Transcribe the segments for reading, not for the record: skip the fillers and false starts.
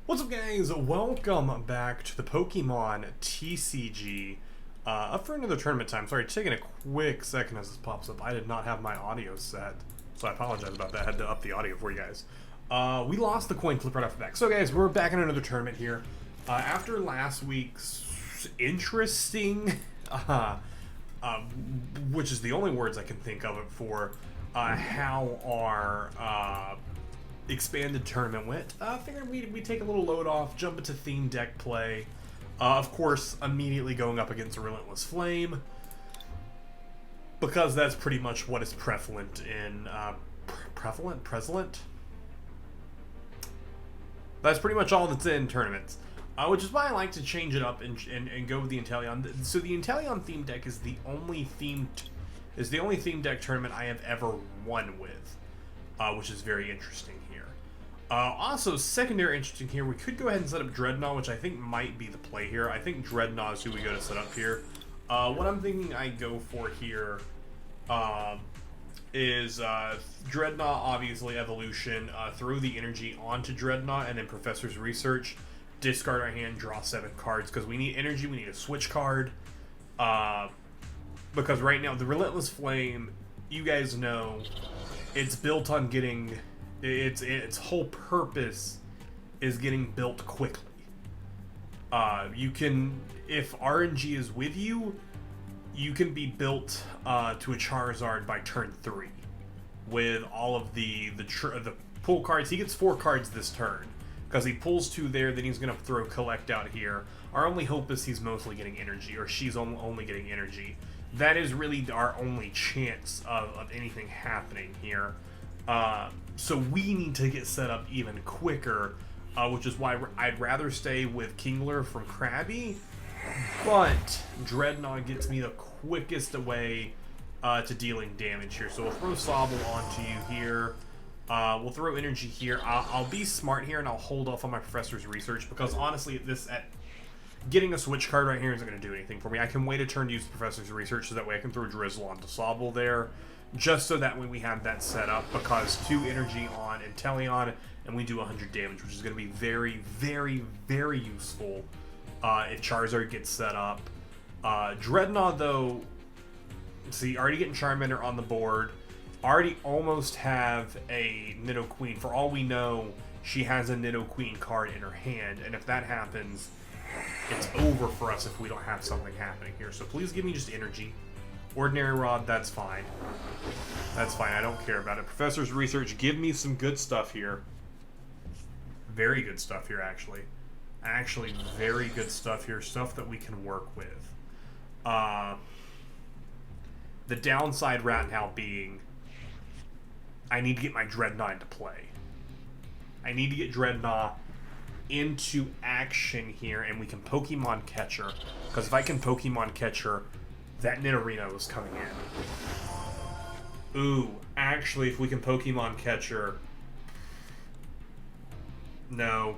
What's up, guys? Welcome back to the Pokemon TCG. Up for another tournament time. Sorry, taking a quick second as this pops up. I did not have my audio set, so I apologize about that. I had to up the audio for you guys. We lost the coin flip right off the back. So, guys, we're back in another tournament here. After last week's interesting, which is the only words I can think of it for, how our expanded tournament went. Figured we'd take a little load off, jump into theme deck play. Of course, immediately going up against a Relentless Flame, because that's pretty much what is prevalent in prevalent. That's pretty much all that's in tournaments, which is why I like to change it up and go with the Inteleon. So the Inteleon theme deck is the only theme deck tournament I have ever won with, which is very interesting here. Also, secondary interesting here, we could go ahead and set up Dreadnought, which I think might be the play here. I think Dreadnought is who we go to set up here. What I'm thinking I go for here is Dreadnought, obviously, evolution, throw the energy onto Dreadnought, and then Professor's Research, discard our hand, draw 7 cards, because we need energy, we need a switch card, because right now, the Relentless Flame, you guys know, it's built on getting... Its whole purpose is getting built quickly. You can, if RNG is with you, you can be built to a Charizard by turn 3 with all of the pull cards. He gets 4 cards this turn because he pulls 2 there. Then he's gonna throw Collect out here. Our only hope is he's mostly getting energy, or she's only getting energy. That is really our only chance of anything happening here. So we need to get set up even quicker, which is why I'd rather stay with Kingler from Krabby, but Dreadnought gets me the quickest way to dealing damage here. So we'll throw Sobble onto you here. We'll throw energy here. I'll be smart here and I'll hold off on my Professor's Research, because honestly, getting a switch card right here isn't going to do anything for me. I can wait a turn to use Professor's Research, so that way I can throw Drizzle onto Sobble there. Just so that way we have that set up, because 2 energy on Inteleon, and we do 100 damage, which is going to be very, very, very useful if Charizard gets set up. Dreadnought, though, see, already getting Charmander on the board, already almost have a Nidoqueen. For all we know, she has a Nidoqueen card in her hand, and if that happens, it's over for us if we don't have something happening here. So please give me just energy. Ordinary Rod, that's fine. That's fine, I don't care about it. Professor's Research, give me some good stuff here. Very good stuff here, actually. Actually, very good stuff here. Stuff that we can work with. The downside right now being, I need to get my Dreadnought into play. I need to get Dreadnought into action here, and we can Pokemon catch her. Because if I can Pokemon catch her, that Nidorino is coming in. Ooh, actually, if we can Pokemon catch her... No.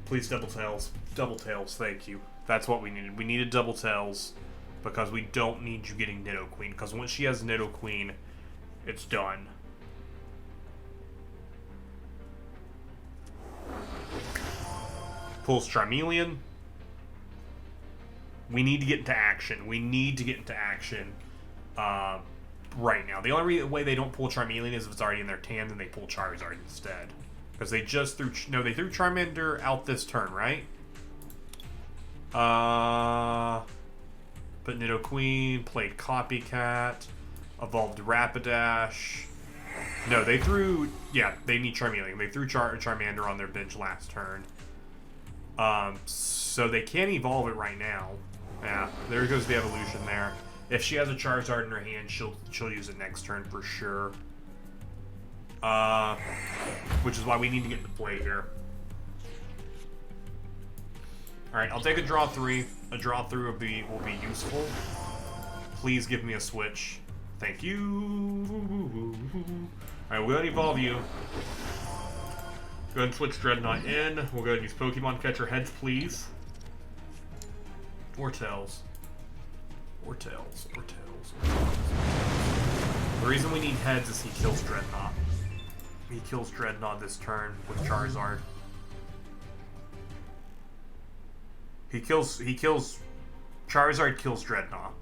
Please, Double Tails. Double Tails, thank you. That's what we needed. We needed Double Tails, because we don't need you getting Nidoqueen. Because once she has Nidoqueen, it's done. Pulls Charmeleon. We need to get into action. We need to get into action right now. The only way they don't pull Charmeleon is if it's already in their hand, and they pull Charizard instead. Because they just threw... No, they threw Charmander out this turn, right? But Nidoqueen, played Copycat, evolved Rapidash. No, they threw... Yeah, they need Charmeleon. They threw Charmander on their bench last turn. So they can't evolve it right now. Yeah, there goes the evolution there. If she has a Charizard in her hand, she'll use it next turn for sure. Which is why we need to get into play here. Alright, I'll take a draw 3. A draw 3 will be useful. Please give me a switch. Thank you. Alright, we'll go ahead and evolve you. Go ahead and switch Dreadnought in. We'll go ahead and use Pokemon Catcher Heads, please. Or Tails. Or Tails. Or Tails. The reason we need Heads is he kills Dreadnought. He kills Dreadnought this turn with Charizard. He kills Charizard kills Dreadnought.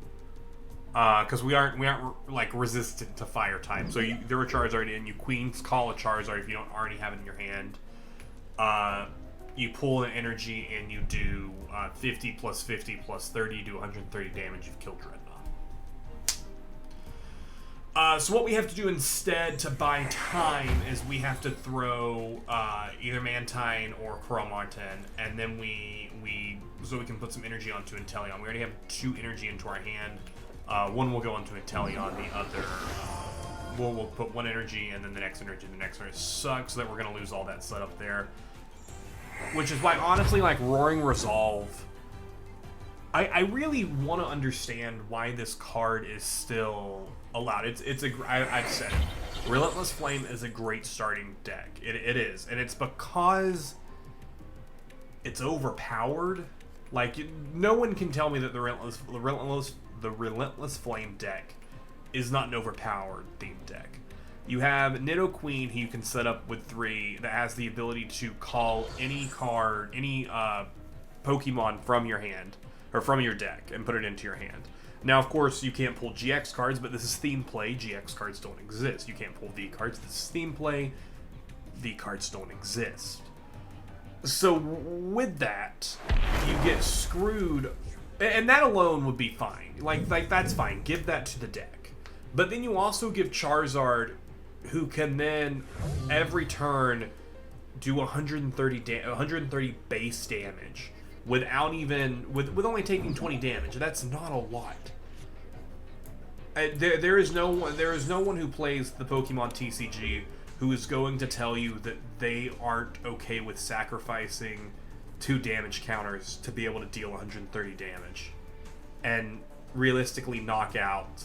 Because we aren't like resistant to fire type. So you throw a Charizard in, you Queen's Call a Charizard if you don't already have it in your hand. You pull an energy and you do 50 plus 50 plus 30, you do 130 damage. You've killed Dreadnought. So what we have to do instead to buy time is we have to throw either Mantine or Cromartin, and then so we can put some energy onto Inteleon. We already have 2 energy into our hand. One will go into Inteleon, the other we'll put 1 energy and then the next energy. The next energy sucks that we're gonna lose all that setup there. Which is why, honestly, like Roaring Resolve, I really want to understand why this card is still allowed. I've said it. Relentless Flame is a great starting deck. It is, and it's because it's overpowered. Like, no one can tell me that the Relentless Flame deck is not an overpowered themed deck. You have Nidoqueen, who you can set up with 3, that has the ability to call any card, any Pokemon from your hand, or from your deck, and put it into your hand. Now, of course, you can't pull GX cards, but this is theme play. GX cards don't exist. You can't pull V cards. This is theme play. V cards don't exist. So, with that, you get screwed, and that alone would be fine. Like that's fine. Give that to the deck. But then you also give Charizard, who can then every turn do 130 base damage without even with only taking 20 damage. That's not a lot. There is no one who plays the Pokemon TCG who is going to tell you that they aren't okay with sacrificing 2 damage counters to be able to deal 130 damage and realistically knock out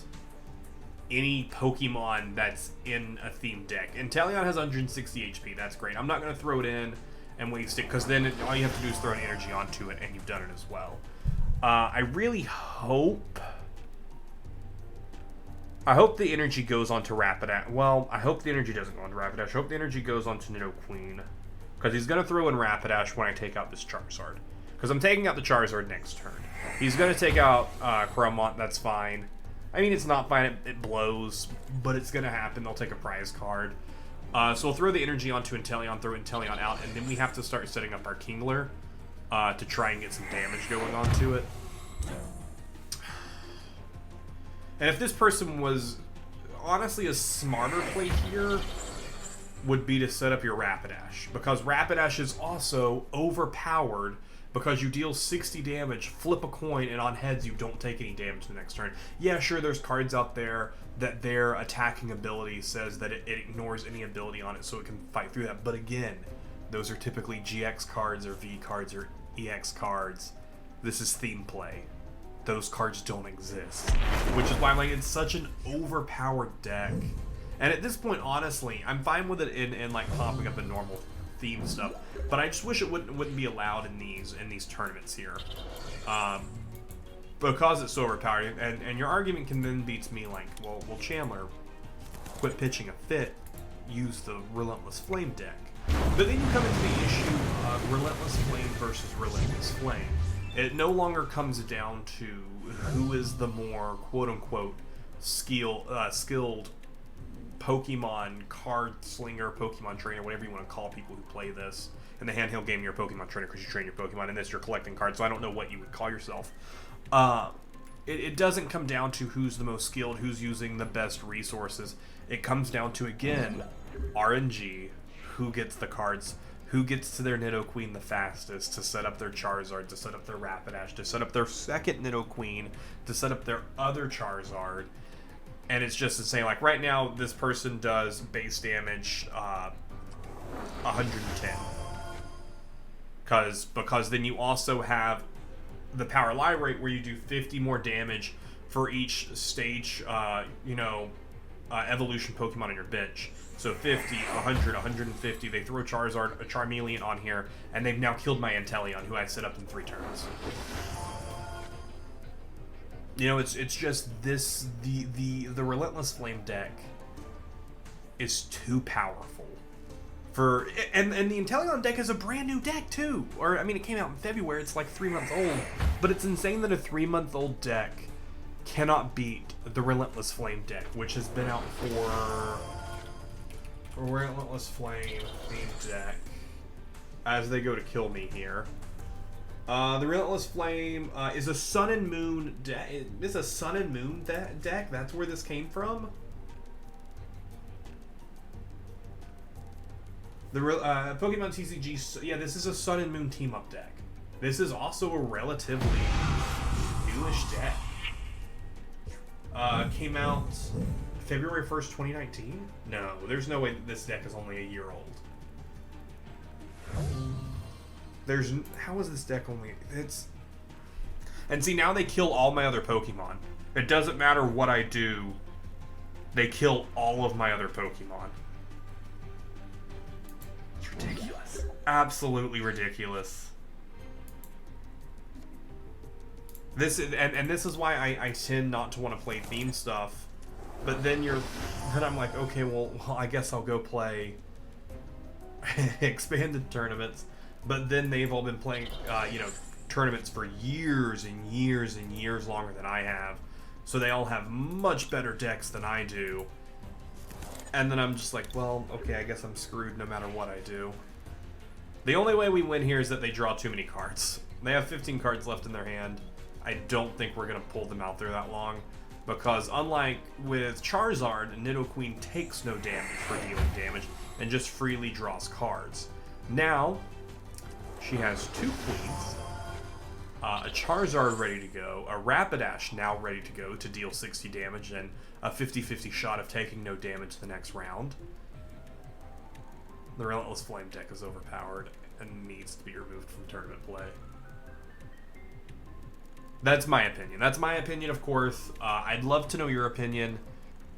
any Pokemon that's in a themed deck. And Inteleon has 160 HP. That's great. I'm not going to throw it in and waste it, because then all you have to do is throw an energy onto it, and you've done it as well. I really hope the energy goes onto Rapidash. Well, I hope the energy doesn't go onto Rapidash. I hope the energy goes onto Nidoqueen, because he's going to throw in Rapidash when I take out this Charizard. Because I'm taking out the Charizard next turn. He's going to take out Cromont. That's fine. I mean, it's not fine. It blows, but it's going to happen. They'll take a prize card. So we'll throw the energy onto Inteleon, throw Inteleon out, and then we have to start setting up our Kingler to try and get some damage going onto it. And if this person was, honestly, a smarter play here would be to set up your Rapidash, because Rapidash is also overpowered because you deal 60 damage, flip a coin, and on heads you don't take any damage the next turn. Yeah, sure, there's cards out there that their attacking ability says that it ignores any ability on it so it can fight through that. But again, those are typically GX cards or V cards or EX cards. This is theme play. Those cards don't exist. Which is why I'm like, it's such an overpowered deck. And at this point, honestly, I'm fine with it in like popping up in normal theme stuff, but I just wish it wouldn't be allowed in these tournaments here, because it's so overpowered. And your argument can then be to me like, well, Chandler, quit pitching a fit, use the Relentless Flame deck. But then you come into the issue of Relentless Flame versus Relentless Flame. It no longer comes down to who is the more quote-unquote skilled Pokemon card slinger, Pokemon trainer, whatever you want to call people who play this. In the handheld game, you're a Pokemon trainer because you train your Pokemon. In this, you're collecting cards, so I don't know what you would call yourself. It doesn't come down to who's the most skilled, who's using the best resources. It comes down to, again, RNG, who gets the cards, who gets to their Nidoqueen the fastest, to set up their Charizard, to set up their Rapidash, to set up their second Nidoqueen, to set up their other Charizard. And it's just the same. Like right now, this person does base damage 110. Because then you also have the Power Lie rate where you do 50 more damage for each stage, evolution Pokemon on your bench. So 50, 100, 150. They throw Charizard, a Charmeleon on here, and they've now killed my Inteleon, who I set up in 3 turns. You know, it's just this, the Relentless Flame deck is too powerful And the Inteleon deck is a brand new deck too. Or I mean, it came out in February. It's like 3 months old, but it's insane that a 3-month-old deck cannot beat the Relentless Flame deck, which has been out for Relentless Flame theme deck. As they go to kill me here, the Relentless Flame is a Sun and Moon deck. It's a Sun and Moon deck. That's where this came from. The Pokemon TCG, yeah, this is a Sun and Moon team-up deck. This is also a relatively newish deck. Came out February 1st, 2019? No, there's no way that this deck is only a year old. How is this deck only, and see, now they kill all my other Pokemon. It doesn't matter what I do, they kill all of my other Pokemon. Ridiculous. Absolutely ridiculous. This is, and this is why I tend not to want to play theme stuff. But then I'm like, okay, well I guess I'll go play expanded tournaments. But then they've all been playing, tournaments for years and years and years longer than I have. So they all have much better decks than I do. And then I'm just like, well, okay, I guess I'm screwed no matter what I do. The only way we win here is that they draw too many cards. They have 15 cards left in their hand. I don't think we're going to pull them out there that long. Because unlike with Charizard, Nidoqueen takes no damage for dealing damage and just freely draws cards. Now, she has 2 Queens, a Charizard ready to go, a Rapidash now ready to go to deal 60 damage and a 50-50 shot of taking no damage the next round. The Relentless Flame deck is overpowered and needs to be removed from tournament play. That's my opinion. That's my opinion, of course. I'd love to know your opinion.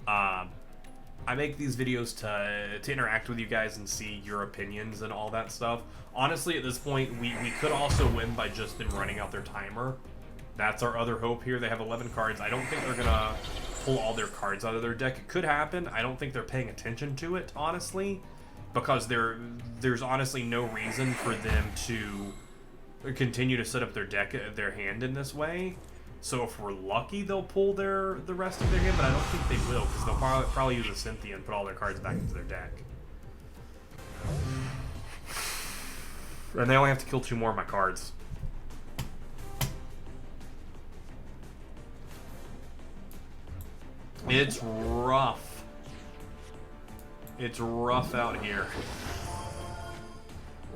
I make these videos to interact with you guys and see your opinions and all that stuff. Honestly, at this point, we could also win by just them running out their timer. That's our other hope here. They have 11 cards. I don't think they're going to pull all their cards out of their deck. It could happen. I don't think they're paying attention to it, honestly, because there's honestly no reason for them to continue to set up their hand in this way. So if we're lucky, they'll pull the rest of their hand, but I don't think they will, because they'll probably use a Cynthia and put all their cards back into their deck. And they only have to kill 2 more of my cards. It's rough. It's rough out here.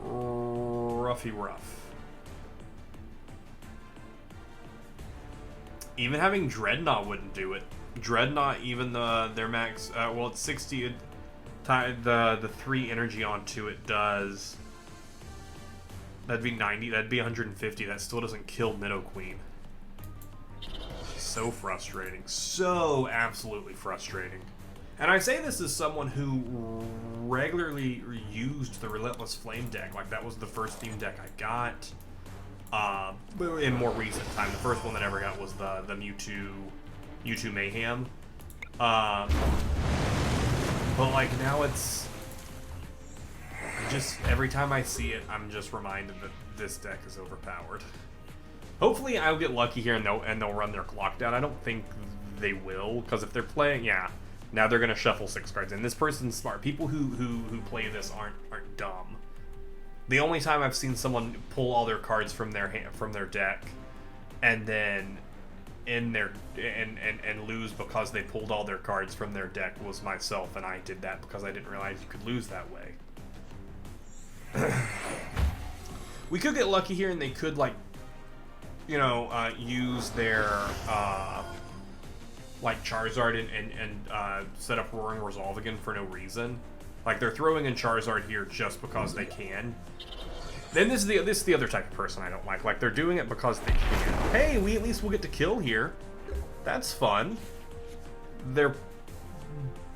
Roughy rough. Even having Dreadnought wouldn't do it. Dreadnought, even their max, well, it's 60. The 3 energy onto it does. That'd be 90. That'd be 150. That still doesn't kill Nidoqueen. So frustrating. So absolutely frustrating. And I say this as someone who regularly used the Relentless Flame deck. Like, that was the first theme deck I got. In more recent time, the first one that I ever got was the Mewtwo Mayhem. But like now it's just every time I see it, I'm just reminded that this deck is overpowered. Hopefully, I'll get lucky here and they'll run their clock down. I don't think they will, because if they're playing, yeah, now they're gonna shuffle 6 cards. And this person's smart. People who play this aren't dumb. The only time I've seen someone pull all their cards from their deck, and then and lose because they pulled all their cards from their deck was myself, and I did that because I didn't realize you could lose that way. We could get lucky here, and they could use their Charizard and set up Roaring Resolve again for no reason. Like, they're throwing in Charizard here just because they can. Then this is the other type of person I don't like. Like, they're doing it because they can. Hey, we at least will get to kill here. That's fun. They're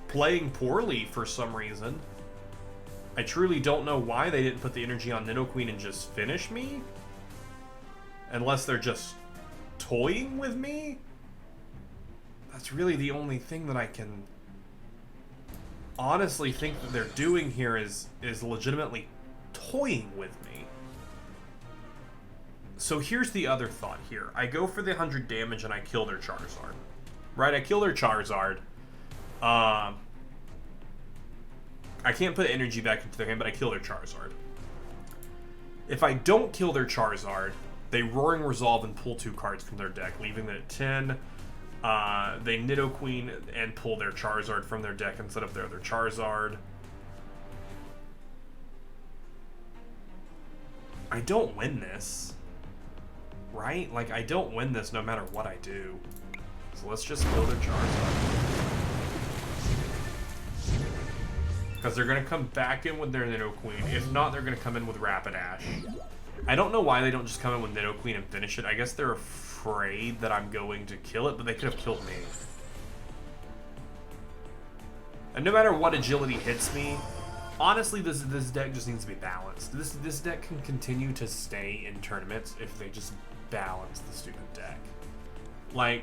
playing poorly for some reason. I truly don't know why they didn't put the energy on Nidoqueen and just finish me. Unless they're just toying with me. That's really the only thing that I can honestly think that they're doing here is legitimately toying with me. So here's the other thought here. I go for the 100 damage and I kill their Charizard. Right, I kill their Charizard. I can't put energy back into their hand, but I kill their Charizard. If I don't kill their Charizard, they Roaring Resolve and pull 2 cards from their deck, leaving it at 10. They Nidoqueen and pull their Charizard from their deck instead of their other Charizard. I don't win this. Right? Like, I don't win this no matter what I do. So let's just kill their Charizard. Because they're going to come back in with their Nidoqueen. If not, they're going to come in with Rapidash. I don't know why they don't just come in with Nidoqueen and finish it. I guess they're afraid that I'm going to kill it, but they could have killed me. And no matter what agility hits me, honestly, this deck just needs to be balanced. This deck can continue to stay in tournaments if they just balance the stupid deck. Like,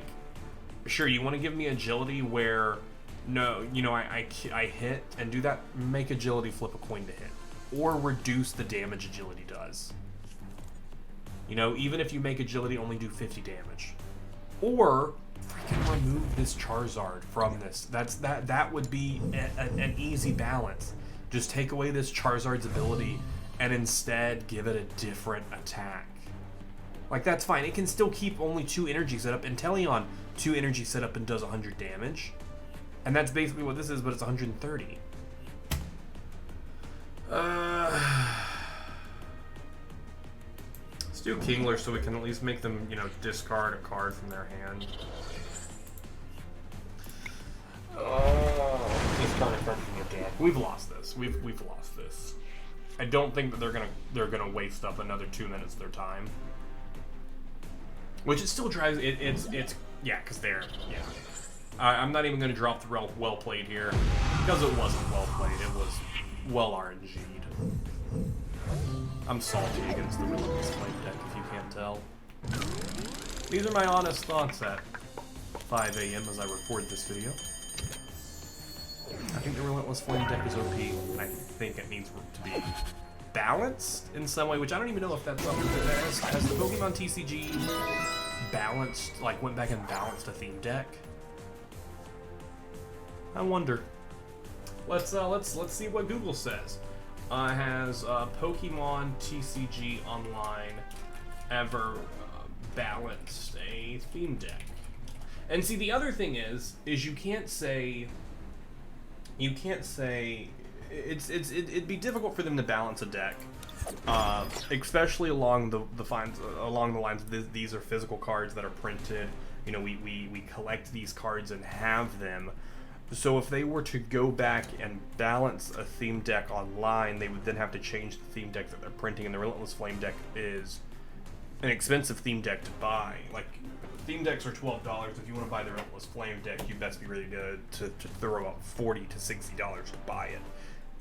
sure, you want to give me agility where, no, you know, I hit and do that, make agility flip a coin to hit. Or reduce the damage agility does. You know, even if you make agility only do 50 damage. Or freaking remove this Charizard from this. That would be an easy balance. Just take away this Charizard's ability and instead give it a different attack. Like, that's fine. It can still keep only 2 energy set up. Inteleon 2 energy set up and does 100 damage. And that's basically what this is, but it's 130. Let's do Kingler so we can at least make them, you know, discard a card from their hand. Oh, discard a card from your deck. We've lost this. We've lost this. I don't think that they're gonna waste up another 2 minutes of their time. Which it still drives. It's yeah, because they're I'm not even gonna drop the well played here because it wasn't well played. It was well RNG'd. I'm salty against the Relentless Flame deck, if you can't tell. These are my honest thoughts at 5 a.m. as I record this video. I think the Relentless Flame deck is OP. I think it needs to be balanced in some way, which I don't even know if that's something that has the Pokemon TCG balanced, like went back and balanced a theme deck. I wonder. Let's see what Google says. Has Pokemon TCG Online ever balanced a theme deck? And see, the other thing is you can't say it'd be difficult for them to balance a deck, especially along the lines of these are physical cards that are printed. You know, we collect these cards and have them. So if they were to go back and balance a theme deck online, they would then have to change the theme deck that they're printing, and the Relentless Flame deck is an expensive theme deck to buy. Like, theme decks are $12. If you want to buy the Relentless Flame deck, you best be ready to throw out $40 to $60 to buy it.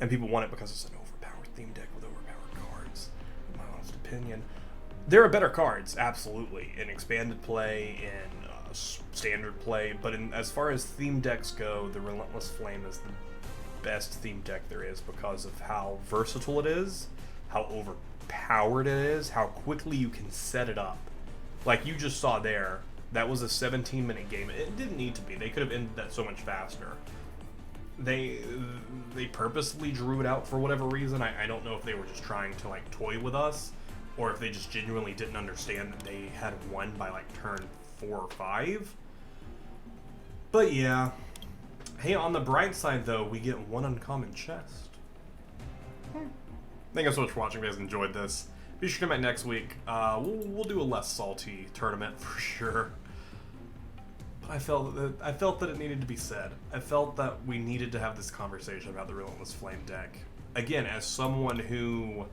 And people want it because it's an overpowered theme deck with overpowered cards, in my honest opinion. There are better cards, absolutely, in expanded play, in standard play, but as far as theme decks go, the Relentless Flame is the best theme deck there is because of how versatile it is, how overpowered it is, how quickly you can set it up. Like you just saw there, that was a 17-minute game. It didn't need to be. They could have ended that so much faster. They purposely drew it out for whatever reason. I don't know if they were just trying to like toy with us, or if they just genuinely didn't understand that they had won by like turn 4 or 5. But yeah. Hey, on the bright side though, we get 1 uncommon chest. Thank you so much for watching. If you guys enjoyed this, be sure to come back next week. We'll do a less salty tournament for sure. But I felt that it needed to be said. I felt that we needed to have this conversation about the Relentless Flame deck. Again, as someone who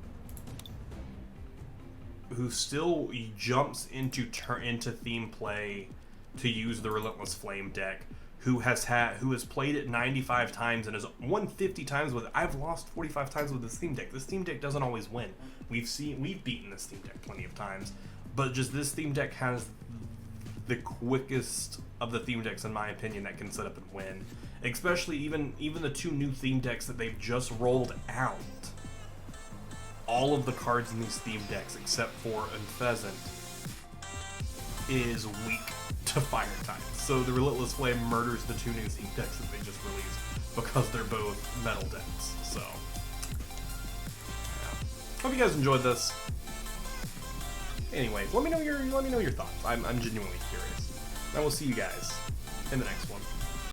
still jumps into theme play to use the Relentless Flame deck, who has played it 95 times and has won 50 times with it. I've lost 45 times with this theme deck. This theme deck doesn't always win. We've beaten this theme deck plenty of times, but just this theme deck has the quickest of the theme decks, in my opinion, that can set up and win. Especially even the 2 new theme decks that they've just rolled out. All of the cards in these theme decks, except for Unpheasant, is weak to fire types. So the Relentless Flame murders the 2 new theme decks that they just released because they're both metal decks. So, yeah. Hope you guys enjoyed this. Anyways, let me know your thoughts. I'm genuinely curious. And we'll see you guys in the next one.